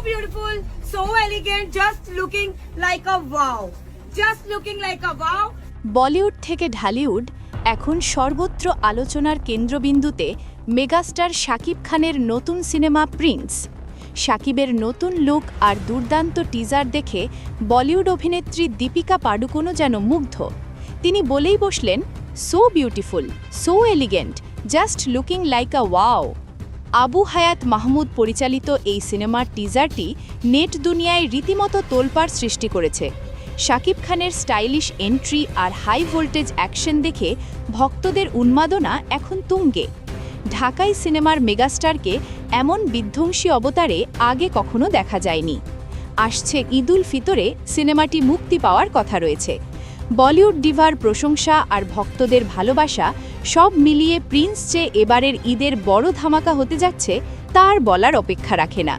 beautiful, so elegant, just looking like a wow. Just looking like a wow. Bollywood থেকে ঢালিউড এখন সর্বত্র আলোচনার কেন্দ্রবিন্দুতে মেগাস্টার শাকিব খানের নতুন সিনেমা প্রিন্স। শাকিবের নতুন লুক আর দুর্দান্ত টিজার দেখে বলিউড অভিনেত্রী দীপিকা পাডুকোনও যেন মুগ্ধ। তিনি বলেই বসলেন, so beautiful, so elegant, just looking like আ ওয়াও। আবু হায়াত মাহমুদ পরিচালিত এই সিনেমার টিজারটি নেট দুনিয়ায় রীতিমতো তোলপাড় সৃষ্টি করেছে। শাকিব খানের স্টাইলিশ এন্ট্রি আর হাই ভোল্টেজ অ্যাকশন দেখে ভক্তদের উন্মাদনা এখন তুঙ্গে। ঢাকাই সিনেমার মেগাস্টারকে এমন বিধ্বংসী অবতারে আগে কখনো দেখা যায়নি। আসছে ঈদুল ফিতরে সিনেমাটি মুক্তি পাওয়ার কথা রয়েছে। বলিউড ডিভার প্রশংসা আর ভক্তদের ভালোবাসা সব মিলিয়ে প্রিন্স যে এবারের ঈদের বড় ধামাকা হতে যাচ্ছে তার বলার অপেক্ষা রাখে না।